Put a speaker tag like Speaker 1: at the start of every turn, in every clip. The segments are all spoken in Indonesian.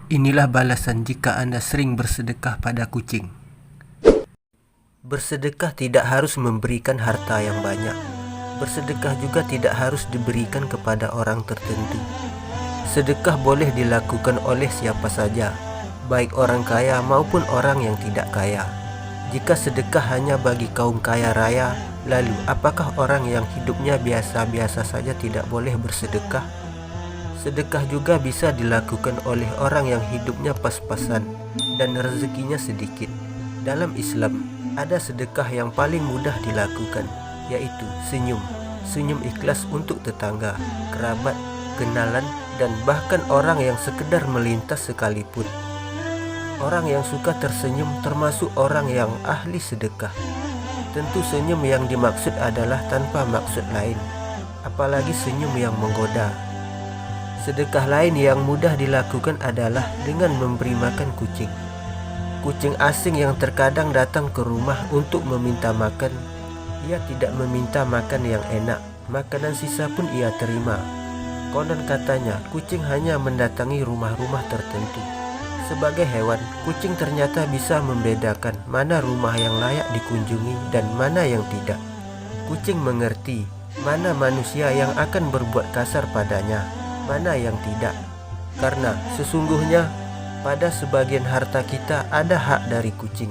Speaker 1: Inilah balasan jika Anda sering bersedekah pada kucing. Bersedekah tidak harus memberikan harta yang banyak. Bersedekah juga tidak harus diberikan kepada orang tertentu. Sedekah boleh dilakukan oleh siapa saja, baik orang kaya maupun orang yang tidak kaya. Jika sedekah hanya bagi kaum kaya raya, lalu apakah orang yang hidupnya biasa-biasa saja tidak boleh bersedekah? Sedekah juga bisa dilakukan oleh orang yang hidupnya pas-pasan dan rezekinya sedikit. Dalam Islam, ada sedekah yang paling mudah dilakukan, yaitu senyum. Senyum ikhlas untuk tetangga, kerabat, kenalan, dan bahkan orang yang sekedar melintas sekalipun. Orang yang suka tersenyum termasuk orang yang ahli sedekah. Tentu senyum yang dimaksud adalah tanpa maksud lain, apalagi senyum yang menggoda. Sedekah lain yang mudah dilakukan adalah dengan memberi makan kucing. Kucing asing yang terkadang datang ke rumah untuk meminta makan, ia tidak meminta makan yang enak, makanan sisa pun ia terima. Konon katanya, kucing hanya mendatangi rumah-rumah tertentu. Sebagai hewan, kucing ternyata bisa membedakan mana rumah yang layak dikunjungi dan mana yang tidak. Kucing mengerti mana manusia yang akan berbuat kasar padanya, mana yang tidak. Karena sesungguhnya pada sebagian harta kita ada hak dari kucing.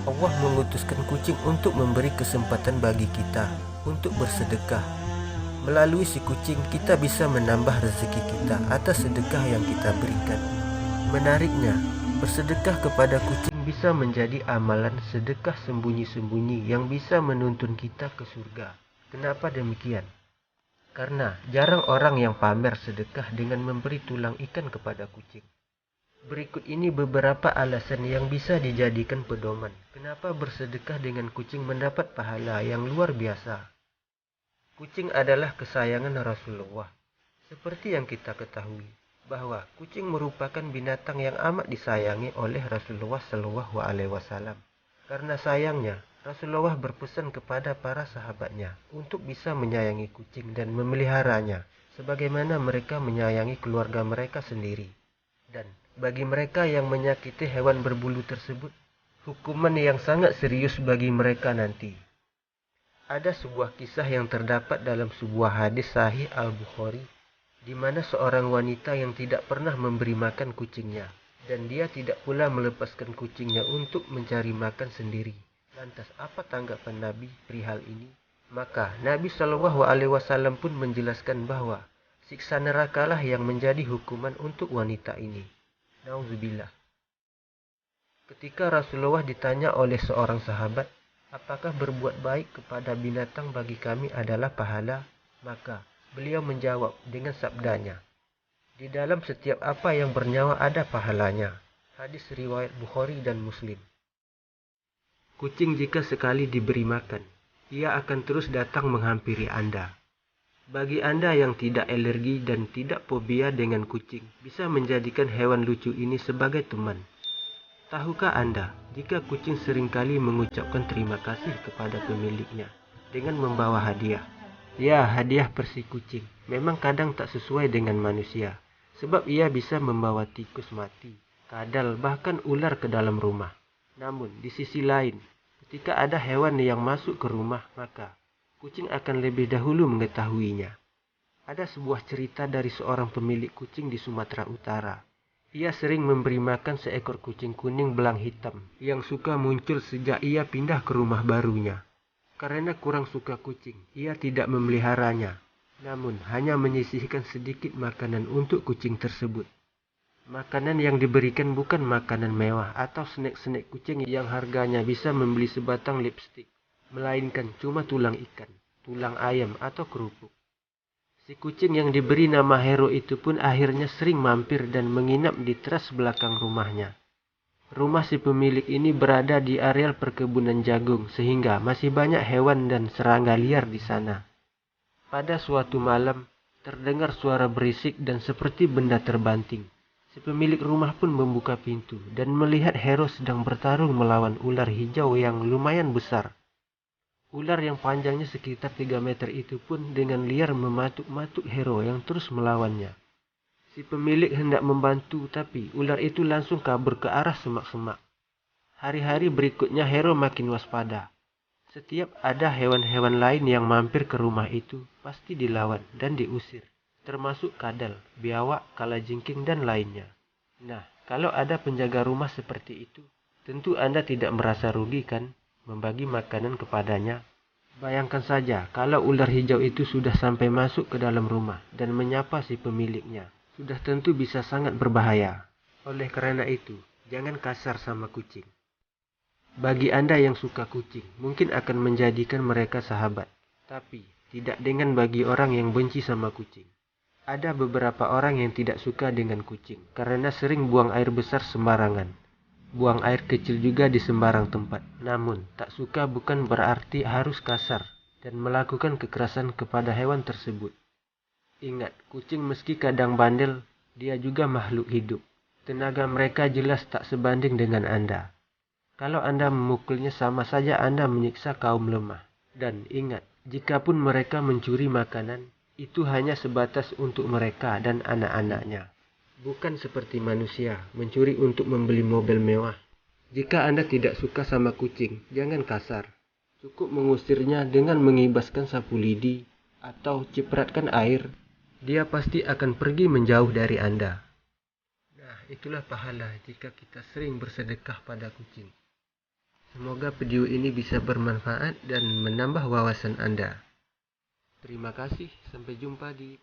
Speaker 1: Allah mengutuskan kucing untuk memberi kesempatan bagi kita untuk bersedekah. Melalui si kucing kita bisa menambah rezeki kita atas sedekah yang kita berikan. Menariknya, bersedekah kepada kucing bisa menjadi amalan sedekah sembunyi-sembunyi yang bisa menuntun kita ke surga. Kenapa demikian? Karena jarang orang yang pamer sedekah dengan memberi tulang ikan kepada kucing. Berikut ini beberapa alasan yang bisa dijadikan pedoman kenapa bersedekah dengan kucing mendapat pahala yang luar biasa. Kucing adalah kesayangan Rasulullah. Seperti yang kita ketahui, bahwa kucing merupakan binatang yang amat disayangi oleh Rasulullah SAW. Karena sayangnya, Rasulullah berpesan kepada para sahabatnya untuk bisa menyayangi kucing dan memeliharanya sebagaimana mereka menyayangi keluarga mereka sendiri. Dan bagi mereka yang menyakiti hewan berbulu tersebut, hukuman yang sangat serius bagi mereka nanti. Ada sebuah kisah yang terdapat dalam sebuah hadis sahih Al-Bukhari, di mana seorang wanita yang tidak pernah memberi makan kucingnya, dan dia tidak pula melepaskan kucingnya untuk mencari makan sendiri. Lantas apa tanggapan Nabi perihal ini? Maka Nabi SAW pun menjelaskan bahwa siksa nerakalah yang menjadi hukuman untuk wanita ini. Nauzubillah. Ketika Rasulullah ditanya oleh seorang sahabat, apakah berbuat baik kepada binatang bagi kami adalah pahala? Maka beliau menjawab dengan sabdanya, di dalam setiap apa yang bernyawa ada pahalanya. Hadis riwayat Bukhari dan Muslim. Kucing jika sekali diberi makan, ia akan terus datang menghampiri Anda. Bagi Anda yang tidak alergi dan tidak fobia dengan kucing, bisa menjadikan hewan lucu ini sebagai teman. Tahukah Anda, jika kucing seringkali mengucapkan terima kasih kepada pemiliknya dengan membawa hadiah? Ya, hadiah versi kucing memang kadang tak sesuai dengan manusia, sebab ia bisa membawa tikus mati, kadal, bahkan ular ke dalam rumah. Namun, di sisi lain, ketika ada hewan yang masuk ke rumah, maka kucing akan lebih dahulu mengetahuinya. Ada sebuah cerita dari seorang pemilik kucing di Sumatera Utara. Ia sering memberi makan seekor kucing kuning belang hitam yang suka muncul sejak ia pindah ke rumah barunya. Karena kurang suka kucing, ia tidak memeliharanya, namun hanya menyisihkan sedikit makanan untuk kucing tersebut. Makanan yang diberikan bukan makanan mewah atau snack-snack kucing yang harganya bisa membeli sebatang lipstik, melainkan cuma tulang ikan, tulang ayam, atau kerupuk. Si kucing yang diberi nama Hero itu pun akhirnya sering mampir dan menginap di teras belakang rumahnya. Rumah si pemilik ini berada di areal perkebunan jagung sehingga masih banyak hewan dan serangga liar di sana. Pada suatu malam, terdengar suara berisik dan seperti benda terbanting. Si pemilik rumah pun membuka pintu dan melihat Hero sedang bertarung melawan ular hijau yang lumayan besar. Ular yang panjangnya sekitar 3 meter itu pun dengan liar mematuk-matuk Hero yang terus melawannya. Si pemilik hendak membantu, tapi ular itu langsung kabur ke arah semak-semak. Hari-hari berikutnya Hero makin waspada. Setiap ada hewan-hewan lain yang mampir ke rumah itu, pasti dilawan dan diusir. Termasuk kadal, biawak, kalajengking, dan lainnya. Nah, kalau ada penjaga rumah seperti itu, tentu Anda tidak merasa rugi kan membagi makanan kepadanya. Bayangkan saja kalau ular hijau itu sudah sampai masuk ke dalam rumah dan menyapa si pemiliknya. Sudah tentu bisa sangat berbahaya. Oleh karena itu, jangan kasar sama kucing. Bagi Anda yang suka kucing, mungkin akan menjadikan mereka sahabat. Tapi, tidak dengan bagi orang yang benci sama kucing. Ada beberapa orang yang tidak suka dengan kucing karena sering buang air besar sembarangan. Buang air kecil juga di sembarang tempat. Namun, tak suka bukan berarti harus kasar dan melakukan kekerasan kepada hewan tersebut. Ingat, kucing meski kadang bandel, dia juga makhluk hidup. Tenaga mereka jelas tak sebanding dengan Anda. Kalau Anda memukulnya sama saja Anda menyiksa kaum lemah. Dan ingat, jikapun mereka mencuri makanan, itu hanya sebatas untuk mereka dan anak-anaknya. Bukan seperti manusia, mencuri untuk membeli mobil mewah. Jika Anda tidak suka sama kucing, jangan kasar. Cukup mengusirnya dengan mengibaskan sapu lidi atau cipratkan air. Dia pasti akan pergi menjauh dari Anda. Nah, itulah pahala jika kita sering bersedekah pada kucing. Semoga video ini bisa bermanfaat dan menambah wawasan Anda. Terima kasih, sampai jumpa di